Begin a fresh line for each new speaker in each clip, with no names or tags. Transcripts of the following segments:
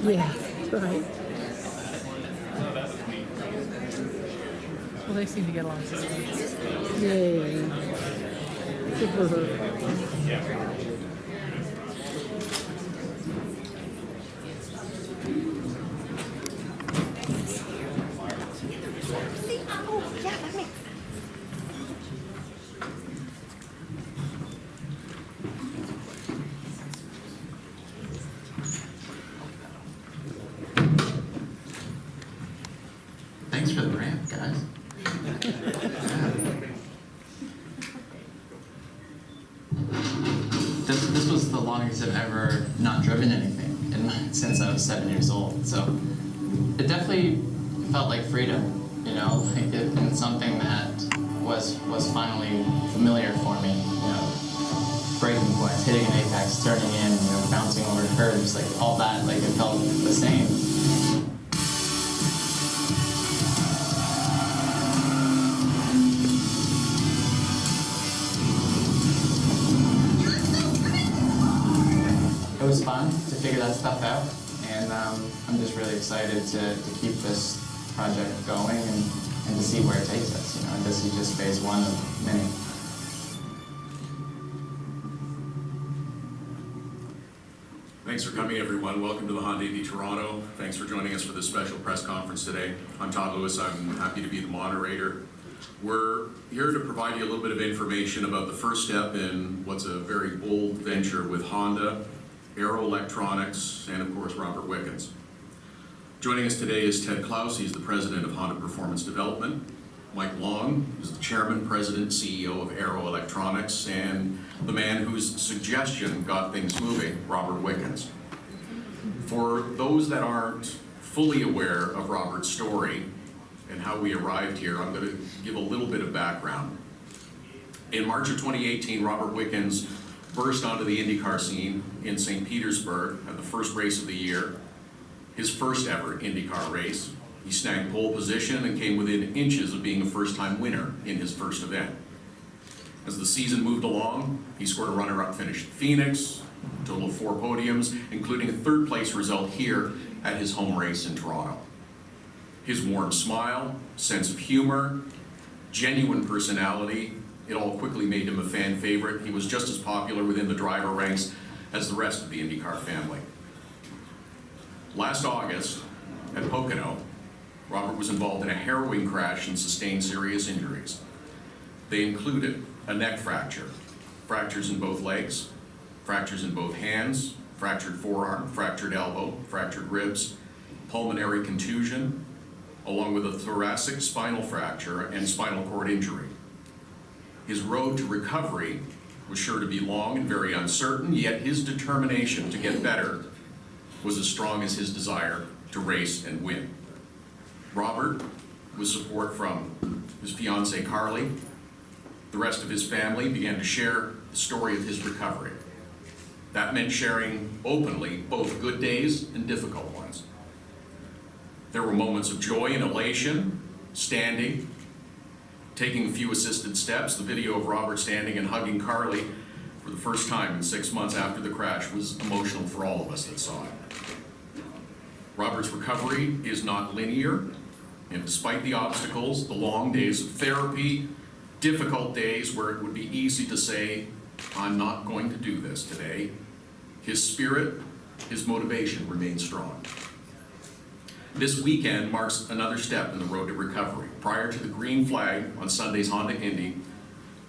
Yeah, right.
Well, they seem to get along.
Yeah. Good for her.
Thanks for the ramp, guys. This was the longest I've ever not driven anything since I was 7 years old. So it definitely felt like freedom, you know, and something that was finally familiar for me. You know, braking points, hitting an apex, turning in, you know, bouncing over curves, like all that, like it felt the same. It was fun to figure that stuff out, and I'm just really excited to keep this project going and to see where it takes us. You know, and this is just phase one of many.
Thanks for coming, everyone. Welcome to the Honda Indy Toronto. Thanks for joining us for this special press conference today. I'm Todd Lewis. I'm happy to be the moderator. We're here to provide you a little bit of information about the first step in what's a very bold venture with Honda, Aero Electronics, and of course, Robert Wickens. Joining us today is Ted Klaus. He's the president of Honda Performance Development. Mike Long is the chairman, president, CEO of Aero Electronics, and the man whose suggestion got things moving, Robert Wickens. For those that aren't fully aware of Robert's story and how we arrived here, I'm going to give a little bit of background. In March of 2018, Robert Wickens burst onto the IndyCar scene in St. Petersburg at the first race of the year, his first ever IndyCar race. He snagged pole position and came within inches of being a first-time winner in his first event. As the season moved along, he scored a runner-up finish at Phoenix, a total of 4 podiums, including a third-place result here at his home race in Toronto. His warm smile, sense of humor, genuine personality, it all quickly made him a fan favorite. He was just as popular within the driver ranks as the rest of the IndyCar family. Last August, at Pocono, Robert was involved in a harrowing crash and sustained serious injuries. They included a neck fracture, fractures in both legs, fractures in both hands, fractured forearm, fractured elbow, fractured ribs, pulmonary contusion, along with a thoracic spinal fracture and spinal cord injury. His road to recovery was sure to be long and very uncertain, yet his determination to get better was as strong as his desire to race and win. Robert, with support from his fiancée Carly, the rest of his family began to share the story of his recovery. That meant sharing openly both good days and difficult ones. There were moments of joy and elation, standing, taking a few assisted steps. The video of Robert standing and hugging Carly for the first time in 6 months after the crash was emotional for all of us that saw it. Robert's recovery is not linear, and despite the obstacles, the long days of therapy, difficult days where it would be easy to say, I'm not going to do this today, his spirit, his motivation remains strong. This weekend marks another step in the road to recovery. Prior to the green flag on Sunday's Honda Indy,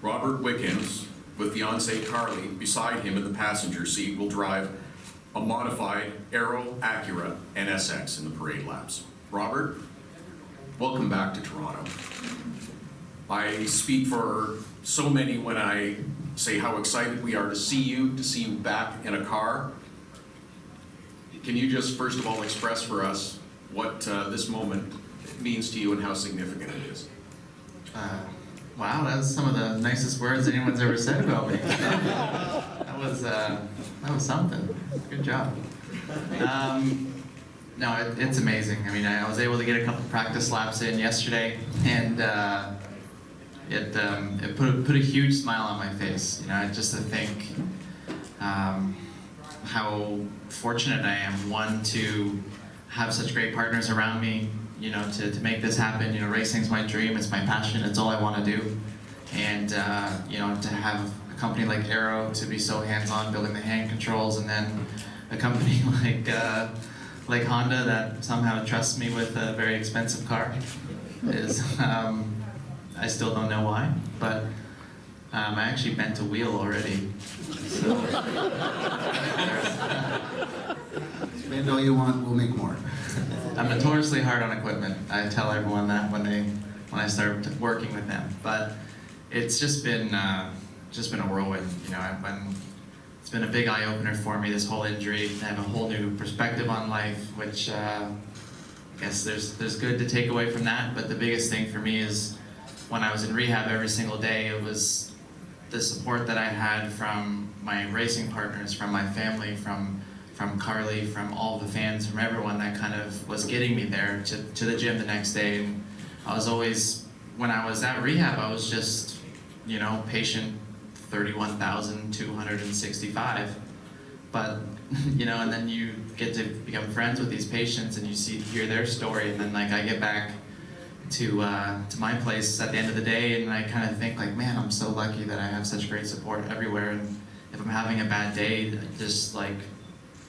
Robert Wickens, with fiancée Carly beside him in the passenger seat, will drive a modified Aero Acura NSX in the parade laps. Robert, welcome back to Toronto. I speak for so many when I say how excited we are to see you back in a car. Can you just first of all express for us what this moment means to you and how significant it is?
Wow, that was some of the nicest words anyone's ever said about me. That was something. Good job. No, it's amazing. I mean, I was able to get a couple practice laps in yesterday, and it put a huge smile on my face. You know, just to think how fortunate I am, one, to have such great partners around me, you know, to make this happen. You know, racing's my dream, it's my passion, it's all I want to do. And, you know, to have a company like Aero to be so hands-on building the hand controls, and then a company like Honda that somehow trusts me with a very expensive car is, I still don't know why, but I actually bent a wheel already. So,
Spend all you want, we'll make more.
I'm notoriously hard on equipment. I tell everyone that when I start working with them. But it's just been a whirlwind. You know, it's been a big eye opener for me. This whole injury. I have a whole new perspective on life, which I guess there's good to take away from that. But the biggest thing for me is when I was in rehab every single day, it was the support that I had from my racing partners, from my family, from Carly, from all the fans, from everyone that kind of was getting me there to the gym the next day. And I was always, when I was at rehab, I was just, you know, patient 31,265. But, you know, and then you get to become friends with these patients and you hear their story, and then like I get back to my place at the end of the day, and I kind of think like, man, I'm so lucky that I have such great support everywhere. And if I'm having a bad day, just like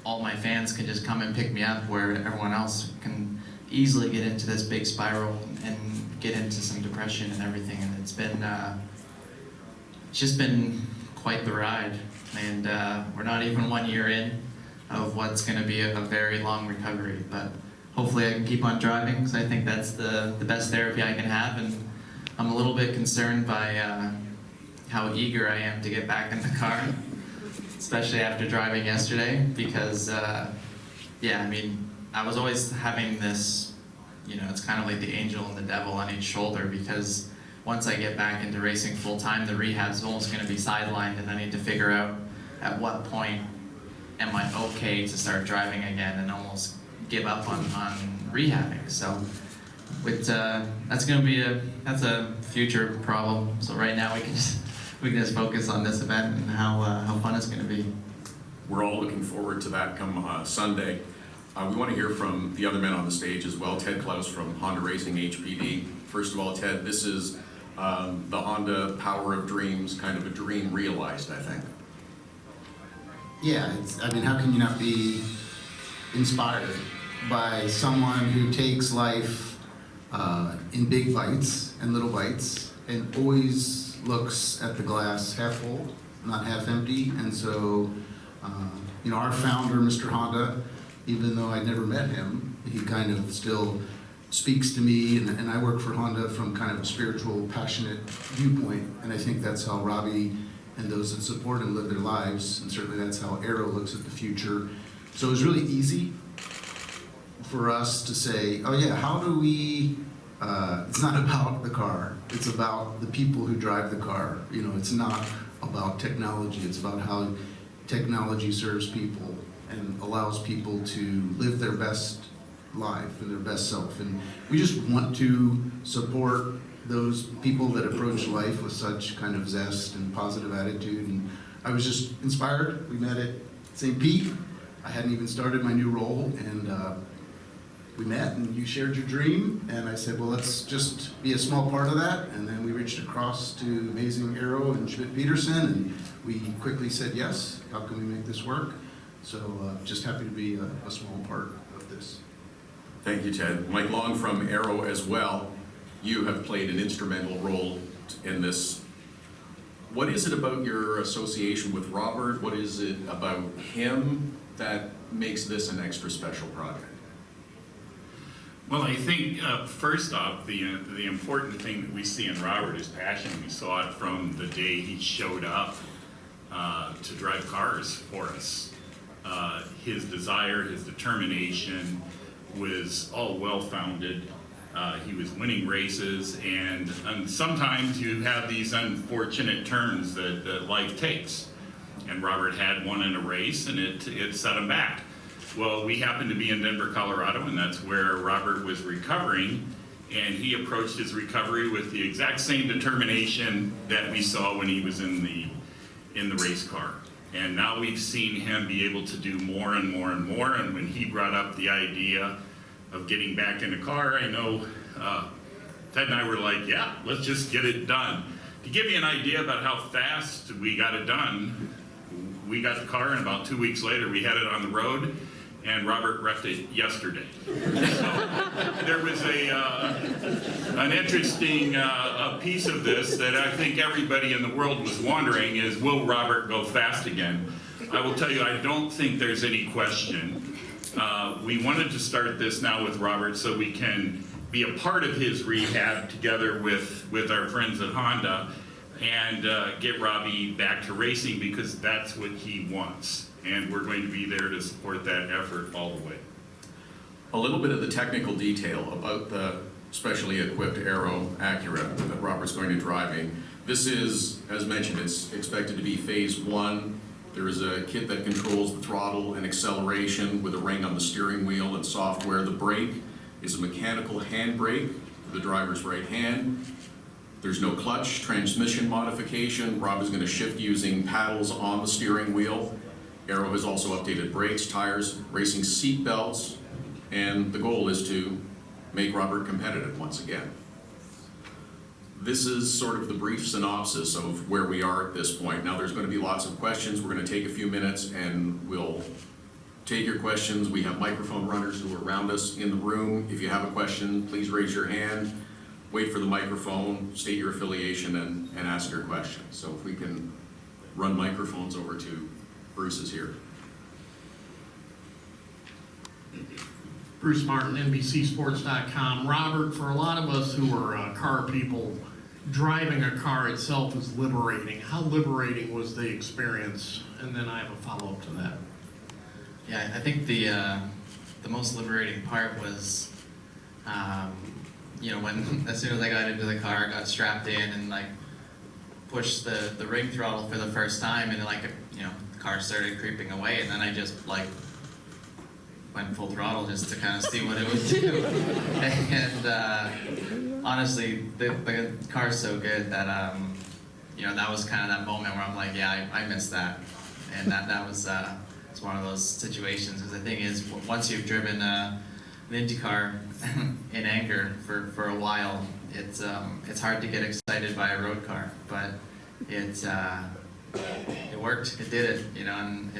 all my fans can just come and pick me up, where everyone else can easily get into this big spiral and get into some depression and everything. And it's just been quite the ride. And we're not even 1 year in of what's going to be a very long recovery, but hopefully I can keep on driving, because I think that's the best therapy I can have. And I'm a little bit concerned by how eager I am to get back in the car, especially after driving yesterday, because yeah, I mean, I was always having this, you know, it's kind of like the angel and the devil on each shoulder, because once I get back into racing full time, the rehab's almost going to be sidelined, and I need to figure out at what point am I okay to start driving again, and almost give up on rehabbing. So with that's going to be a future problem. So right now we can just focus on this event and how fun it's going to be.
We're all looking forward to that come Sunday. We want to hear from the other men on the stage as well. Ted Klaus from Honda Racing HPD. First of all, Ted, this is the Honda Power of Dreams, kind of a dream realized, I think.
Yeah, I mean, how can you not be inspired by someone who takes life in big bites and little bites, and always looks at the glass half full, not half empty? And so, you know, our founder, Mr. Honda, even though I never met him, he kind of still speaks to me, and I work for Honda from kind of a spiritual, passionate viewpoint, and I think that's how Robbie and those that support him live their lives, and certainly that's how Aero looks at the future. So it was really easy for us to say, oh yeah, how do we, it's not about the car, it's about the people who drive the car. You know, it's not about technology, it's about how technology serves people and allows people to live their best life and their best self. And we just want to support those people that approach life with such kind of zest and positive attitude. And I was just inspired. We met at St. Pete. I hadn't even started my new role, and we met, and you shared your dream, and I said, well, let's just be a small part of that. And then we reached across to amazing Aero and Schmidt Peterson, and we quickly said yes. How can we make this work? So just happy to be a small part of this.
Thank you, Ted. Mike Long from Aero as well. You have played an instrumental role in this. What is it about your association with Robert? What is it about him that makes this an extra special project?
Well, I think first off, the important thing that we see in Robert is passion. We saw it from the day he showed up to drive cars for us. His desire, his determination was all well-founded. He was winning races, and sometimes you have these unfortunate turns that life takes. And Robert had one in a race, and it set him back. Well, we happened to be in Denver, Colorado, and that's where Robert was recovering, and he approached his recovery with the exact same determination that we saw when he was in the race car. And now we've seen him be able to do more and more and more. And when he brought up the idea of getting back in the car, I know Ted and I were like, yeah, let's just get it done. To give you an idea about how fast we got it done, we got the car and about 2 weeks later we had it on the road, and Robert wrecked it yesterday. So there was an interesting piece of this that I think everybody in the world was wondering is, will Robert go fast again? I will tell you, I don't think there's any question. We wanted to start this now with Robert so we can be a part of his rehab together with our friends at Honda and get Robbie back to racing, because that's what he wants. And we're going to be there to support that effort all the way.
A little bit of the technical detail about the specially equipped Aero Acura that Robert's going to be driving. This is, as mentioned, it's expected to be phase 1. There is a kit that controls the throttle and acceleration with a ring on the steering wheel and software. The brake is a mechanical hand brake for the driver's right hand. There's no clutch, transmission modification. Rob is going to shift using paddles on the steering wheel. Aero has also updated brakes, tires, racing seat belts, and the goal is to make Robert competitive once again. This is sort of the brief synopsis of where we are at this point. Now there's going to be lots of questions. We're going to take a few minutes and we'll take your questions. We have microphone runners who are around us in the room. If you have a question, please raise your hand, wait for the microphone, state your affiliation, and ask your question. So if we can run microphones over to Bruce is here.
Bruce Martin, NBCSports.com. Robert, for a lot of us who are car people, driving a car itself is liberating. How liberating was the experience? And then I have a follow-up to that.
Yeah, I think the most liberating part was, when as soon as I got into the car, got strapped in and like pushed the ring throttle for the first time, and the car started creeping away, and then I just like went full throttle just to kind of see what it would do. And honestly, the car's so good that that was kind of that moment where I'm like, yeah, I missed that, and that was it's one of those situations. Because the thing is, once you've driven an Indy car in anger for a while, it's hard to get excited by a road car, but it worked. It did it, and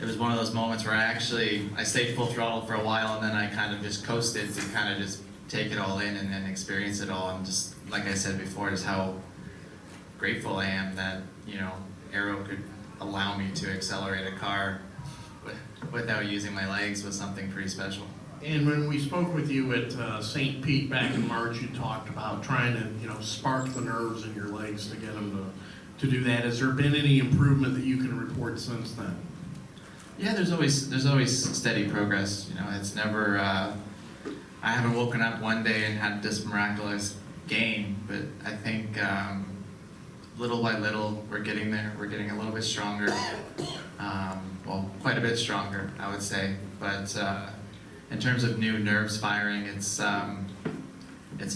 it was one of those moments where I stayed full throttle for a while, and then I kind of just coasted to kind of just take it all in and then experience it all. And just like I said before, just how grateful I am that Aero could allow me to accelerate a car without using my legs was something pretty special.
And when we spoke with you at St. Pete back in March, you talked about trying to spark the nerves in your legs to get them to do that. Has there been any improvement that you can report since then?
Yeah, there's always steady progress. It's never. I haven't woken up one day and had this miraculous gain, but I think little by little we're getting there. We're getting a little bit stronger. Well, quite a bit stronger, I would say. But in terms of new nerves firing, it's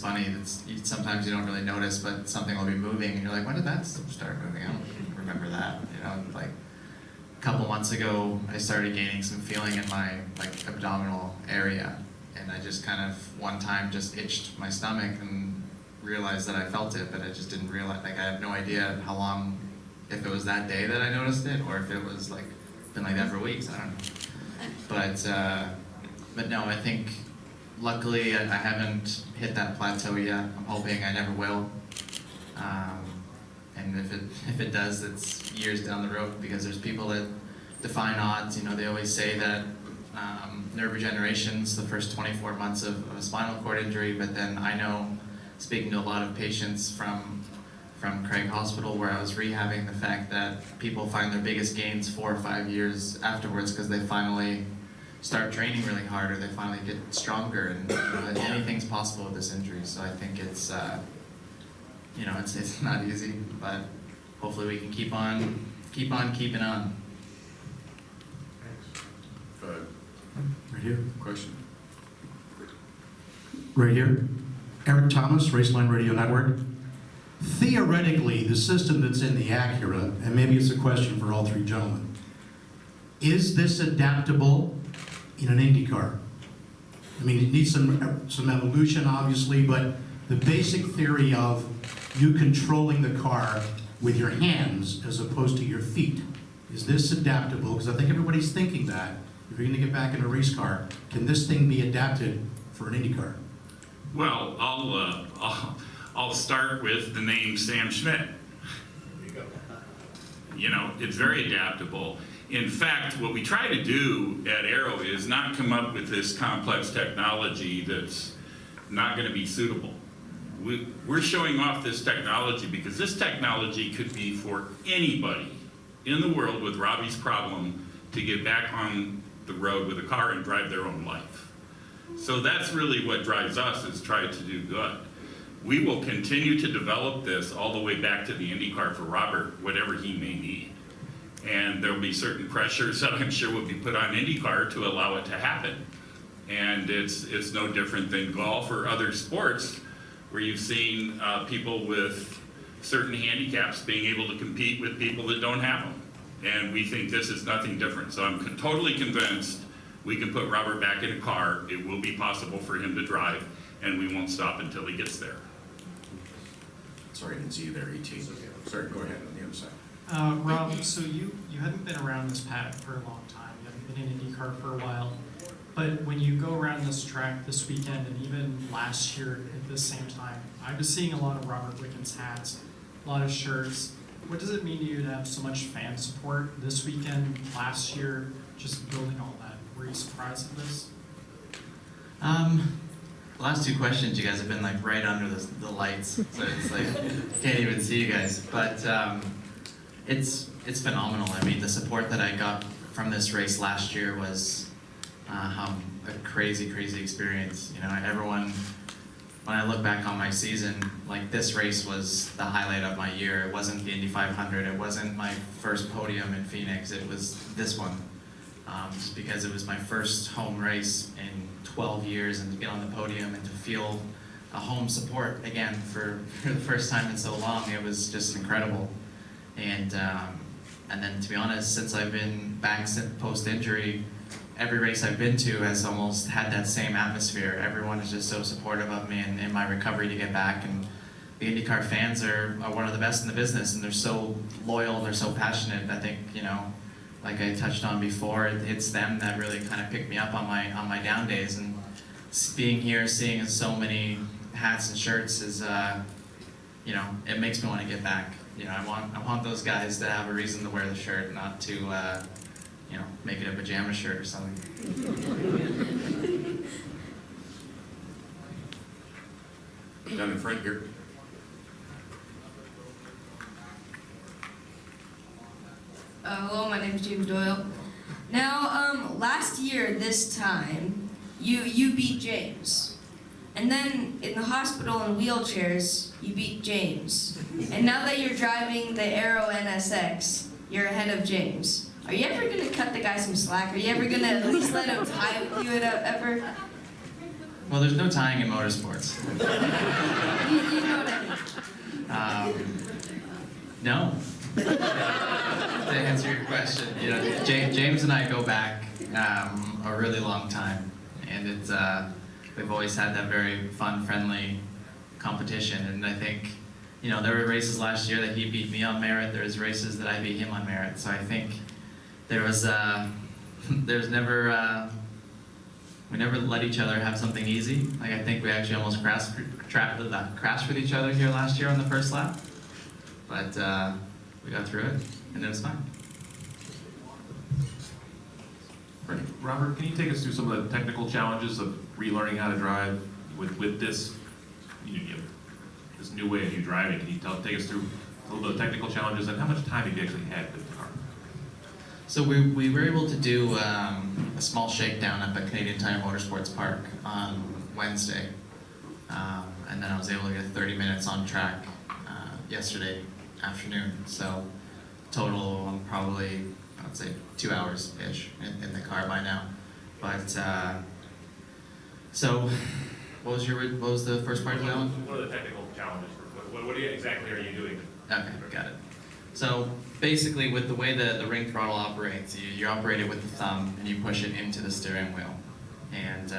funny. Sometimes you don't really notice, but something will be moving, and you're like, when did that start moving? I don't remember that. Like a couple months ago, I started gaining some feeling in my abdominal area, and I just kind of one time just itched my stomach and realized that I felt it, but I just didn't realize. I have no idea how long, if it was that day that I noticed it, or if it was been like that for weeks. I don't know. But no, I think luckily I haven't hit that plateau yet. I'm hoping I never will. And if it does, it's years down the road, because there's people that define odds. They always say that nerve regeneration's the first 24 months of a spinal cord injury, but then I know, speaking to a lot of patients from Craig Hospital where I was rehabbing, the fact that people find their biggest gains 4 or 5 years afterwards because they finally start training really hard, or they finally get stronger, and anything's possible with this injury. So I think it's it's not easy, but hopefully we can keep on keeping on.
Right here.
Question.
Right here. Eric Thomas, Raceline Radio Network.
theoretically, the system that's in the Acura, and maybe it's a question for all three gentlemen, is this adaptable in an Indy car? I mean, it needs some evolution, obviously, but the basic theory of you controlling the car with your hands as opposed to your feet, is this adaptable? Because I think everybody's thinking that. If you're going to get back in a race car, can this thing be adapted for an Indy car?
Well, I'll start with the name Sam Schmidt. You know, it's very adaptable. In fact, what we try to do at Aero is not come up with this complex technology that's not going to be suitable. We're showing off this technology because this technology could be for anybody in the world with Robbie's problem to get back on the road with a car and drive their own life. So that's really what drives us, is try to do good. We will continue to develop this all the way back to the IndyCar for Robert, whatever he may need. And there'll be certain pressures that I'm sure will be put on IndyCar to allow it to happen. And it's no different than golf or other sports where you've seen people with certain handicaps being able to compete with people that don't have them. And we think this is nothing different. So I'm totally convinced we can put Robert back in a car. It will be possible for him to drive, and we won't stop until he gets there.
Sorry, I didn't see you there, E.T. Sorry, go ahead on the other side.
Rob, so you hadn't been around this paddock for a long time. You haven't been in IndyCar for a while. But when you go around this track this weekend, and even last year at this same time, I was seeing a lot of Robert Wickens hats, a lot of shirts. What does it mean to you to have so much fan support this weekend, last year, just building all that? Were you surprised at this?
The last two questions, you guys have been like right under the lights, so it's like can't even see you guys. But it's phenomenal. I mean, the support that I got from this race last year was a crazy experience. You know, everyone. When I look back on my season, like this race was the highlight of my year. It wasn't the Indy 500. It wasn't my first podium in Phoenix. It was this one, just because it was my first home race in 12 years, and to get on the podium and to feel a home support again for the first time in so long, it was just incredible. And then to be honest, since I've been back post-injury, every race I've been to has almost had that same atmosphere. Everyone is just so supportive of me and in my recovery to get back. And the IndyCar fans are one of the best in the business, and they're so loyal, they're so passionate. I think, you know, like I touched on before, it's them that really kind of pick me up on my down days. And being here, seeing so many hats and shirts is, you know, it makes me want to get back. You know, I want those guys to have a reason to wear the shirt, not to, you know, make it a pajama shirt or something.
Down in front here.
Hello, my name is James Doyle. Now, last year this time, you beat James. And then in the hospital in wheelchairs, you beat James. And now that you're driving the Aero NSX, you're ahead of James. Are you ever going to cut the guy some slack? Are you ever going to at least let him tie with you ever?
Well, there's no tying in motorsports.
You know what I mean.
No. To answer your question, you know, James and I go back a really long time, and it's we've always had that very fun, friendly competition. And I think, you know, there were races last year that he beat me on merit. There's races that I beat him on merit. So I think there's never we never let each other have something easy. Like I think we actually almost crashed with each other here last year on the first lap, but we got through it and it was fine.
Right. Robert, can you take us through some of the technical challenges of relearning how to drive with this this new way of you driving? Can you take us through a little bit of technical challenges and how much time have you actually had with the car?
So we were able to do a small shakedown up at Canadian Tire Motorsports Park on Wednesday, and then I was able to get 30 minutes on track yesterday afternoon. So total, I'm probably, I'd say 2 hours-ish in the car by now. But so what was the first part of that one?
What are the technical challenges? What exactly are you doing?
Okay, got it. So basically, with the way the ring throttle operates, you operate it with the thumb and you push it into the steering wheel. And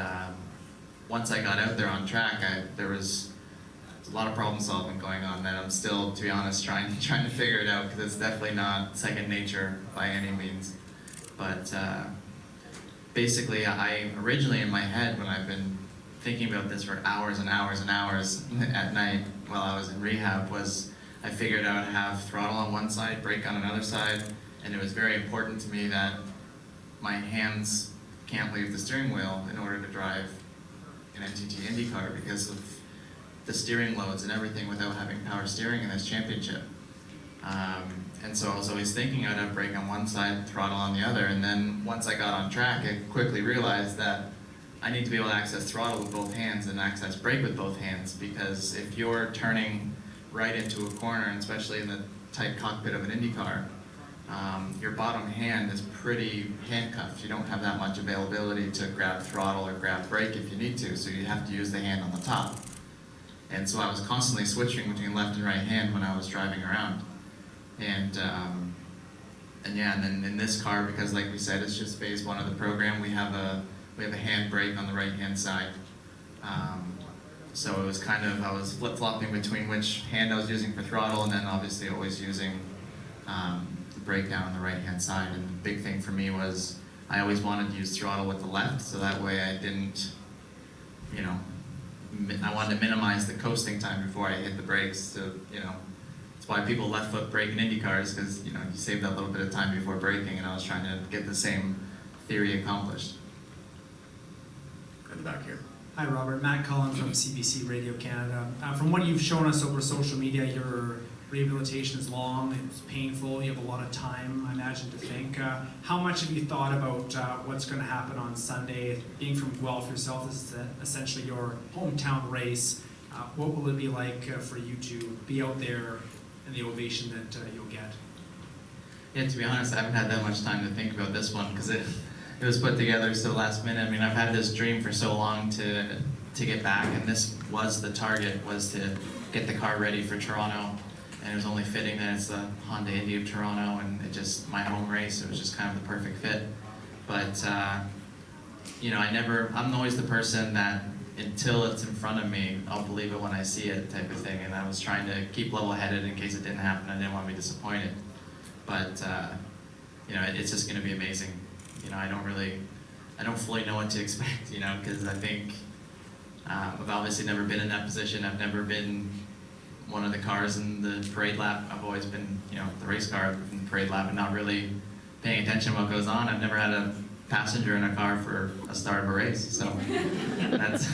once I got out there on track, there was a lot of problem solving going on that I'm still, to be honest, trying to figure it out, because it's definitely not second nature by any means. But basically, I originally in my head, when I've been thinking about this for hours and hours and hours at night while I was in rehab, was I figured out how to have throttle on one side, brake on another side, and it was very important to me that my hands can't leave the steering wheel in order to drive an NTT Indy car, because of the steering loads and everything without having power steering in this championship. And so I was always thinking I'd have brake on one side, throttle on the other, and then once I got on track, I quickly realized that I need to be able to access throttle with both hands and access brake with both hands, because if you're turning right into a corner, and especially in the tight cockpit of an Indy car, your bottom hand is pretty handcuffed. You don't have that much availability to grab throttle or grab brake if you need to, so you have to use the hand on the top. And so I was constantly switching between left and right hand when I was driving around. And yeah, and then in this car, because like we said, it's just phase one of the program, we have a hand brake on the right hand side. So it was kind of, I was flip-flopping between which hand I was using for throttle, and then obviously always using the brake down on the right hand side. And the big thing for me was I always wanted to use throttle with the left, so that way I didn't, you know, I wanted to minimize the coasting time before I hit the brakes. So, you know, that's why people left foot brake in Indy cars, because, you know, you save that little bit of time before braking, and I was trying to get the same theory accomplished.
In the back here.
Hi, Robert. Matt Cullen from CBC Radio Canada. From what you've shown us over social media, your rehabilitation is long, it's painful, you have a lot of time, I imagine, to think. How much have you thought about what's going to happen on Sunday? Being from Guelph yourself, this is essentially your hometown race. What will it be like for you to be out there and the ovation that you'll get?
Yeah, to be honest, I haven't had that much time to think about this one, because it was put together so last minute. I mean, I've had this dream for so long to get back, and this was the target, was to get the car ready for Toronto. And it was only fitting that it's the Honda Indy of Toronto, and it just, my home race, it was just kind of the perfect fit. But, you know, I'm always the person that until it's in front of me, I'll believe it when I see it type of thing. And I was trying to keep level-headed in case it didn't happen. I didn't want to be disappointed. But, you know, it's just going to be amazing. You know, I don't fully know what to expect, you know, because I think I've obviously never been in that position. I've never been one of the cars in the parade lap. I've always been, you know, the race car in the parade lap and not really paying attention to what goes on. I've never had a passenger in a car for a start of a race, so that's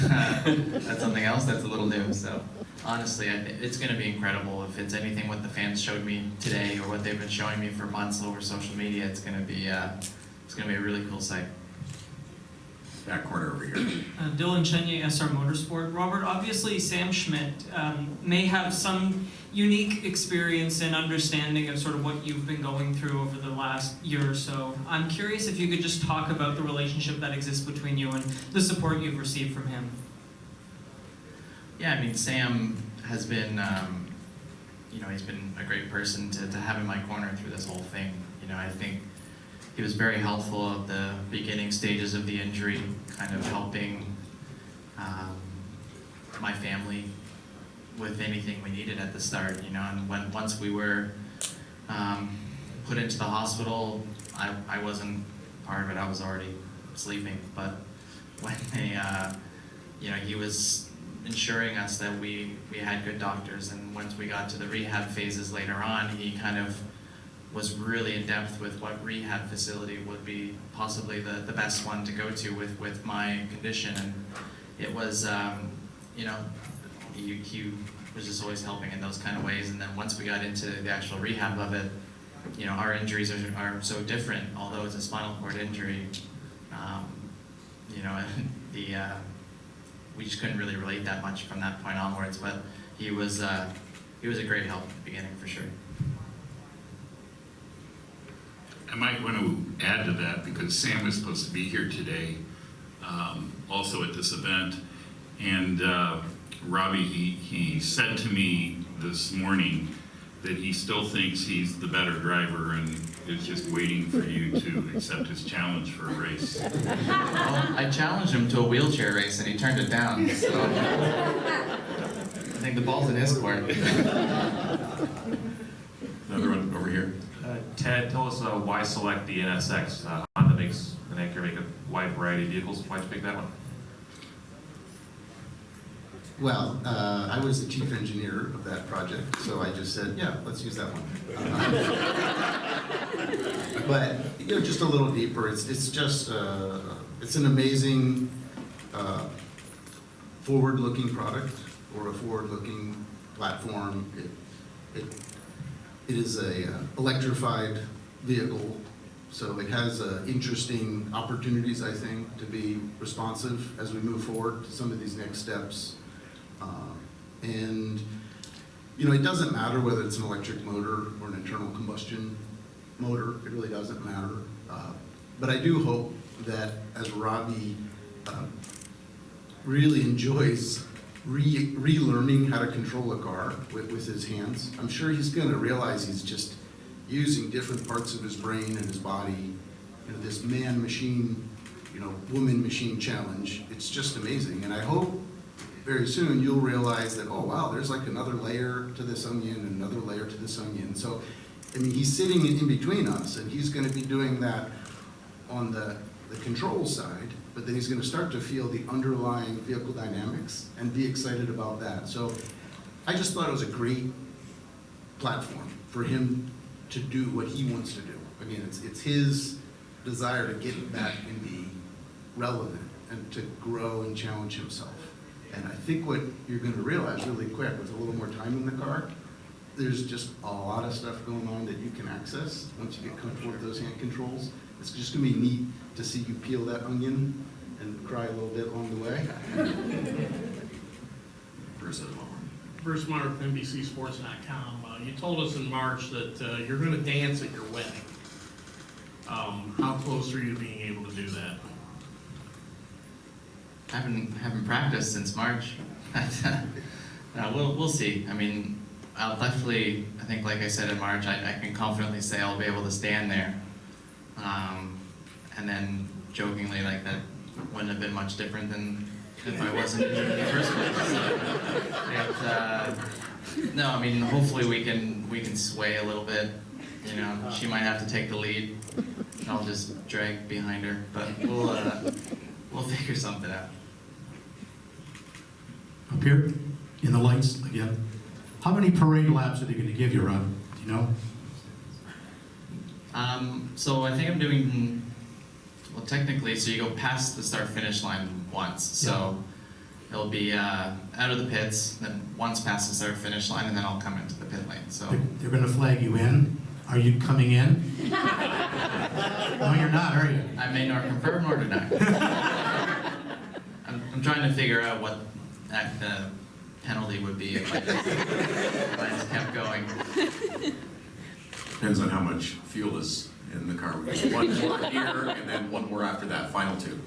something else that's a little new. So honestly, it's going to be incredible. If it's anything what the fans showed me today or what they've been showing me for months over social media, it's going to be a really cool sight.
Back corner over here.
Dylan Chenye, SR Motorsport. Robert, obviously Sam Schmidt may have some unique experience and understanding of sort of what you've been going through over the last year or so. I'm curious if you could just talk about the relationship that exists between you and the support you've received from him.
Yeah, I mean, Sam has been, you know, he's been a great person to have in my corner through this whole thing. You know, I think he was very helpful at the beginning stages of the injury, kind of helping my family with anything we needed at the start, you know. And once we were put into the hospital, I wasn't part of it. I was already sleeping. But when they, you know, he was ensuring us that we had good doctors, and once we got to the rehab phases later on, he kind of was really in depth with what rehab facility would be possibly the best one to go to with my condition. And it was, you know, he was just always helping in those kind of ways. And then once we got into the actual rehab of it, you know, our injuries are so different, although it's a spinal cord injury, you know, and we just couldn't really relate that much from that point onwards. But he was a great help at the beginning for sure.
I might want to add to that, because Sam is supposed to be here today, also at this event, And Robbie, he said to me this morning that he still thinks he's the better driver and is just waiting for you to accept his challenge for a race.
Well, I challenged him to a wheelchair race and he turned it down, so I think the ball's in his court.
Another one over here.
Ted, tell us why select the NSX? Honda makes an Acura make a wide variety of vehicles. Why'd you pick that one?
Well, I was the chief engineer of that project, so I just said, yeah, let's use that one. But, you know, just a little deeper, it's just, it's an amazing forward-looking product or a forward-looking platform. It is a electrified vehicle, so it has interesting opportunities, I think, to be responsive as we move forward to some of these next steps. And, you know, it doesn't matter whether it's an electric motor or an internal combustion motor, it really doesn't matter. But I do hope that as Robbie really enjoys relearning how to control a car with his hands, I'm sure he's going to realize he's just using different parts of his brain and his body. You know, this man-machine, you know, woman-machine challenge, it's just amazing. And I hope very soon you'll realize that, oh wow, there's like another layer to this onion and another layer to this onion. So, I mean, he's sitting in between us and he's going to be doing that on the control side, but then he's going to start to feel the underlying vehicle dynamics and be excited about that. So I just thought it was a great platform for him to do what he wants to do. Again, it's his desire to get back and be relevant and to grow and challenge himself. And I think what you're going to realize really quick with a little more time in the car, there's just a lot of stuff going on that you can access once you get comfortable with those hand controls. It's just going to be neat to see you peel that onion and cry a little bit along the way.
Bruce Mark, NBCSports.com. You told us in March that you're going to dance at your wedding. How close are you to being able to do that?
I haven't practiced since March. We'll see. I mean, I'll definitely, I think like I said in March, I can confidently say I'll be able to stand there. And then jokingly, like, that wouldn't have been much different than if I wasn't in the first place. No, I mean, hopefully we can sway a little bit. You know, she might have to take the lead. I'll just drag behind her, but we'll figure something out.
Up here, in the lights again. How many parade laps are they going to give you, Rob? Do you know?
So I think I'm doing, well, technically, so you go past the start-finish line once. So it'll be out of the pits, then once past the start-finish line, and then I'll come into the pit lane. So
They're going to flag you in. Are you coming in? No, you're not, are you?
I may nor confirm nor deny. I'm trying to figure out what the penalty would be if I just kept going.
Depends on how much fuel is in the car. We got one more here and then one more after that, final two.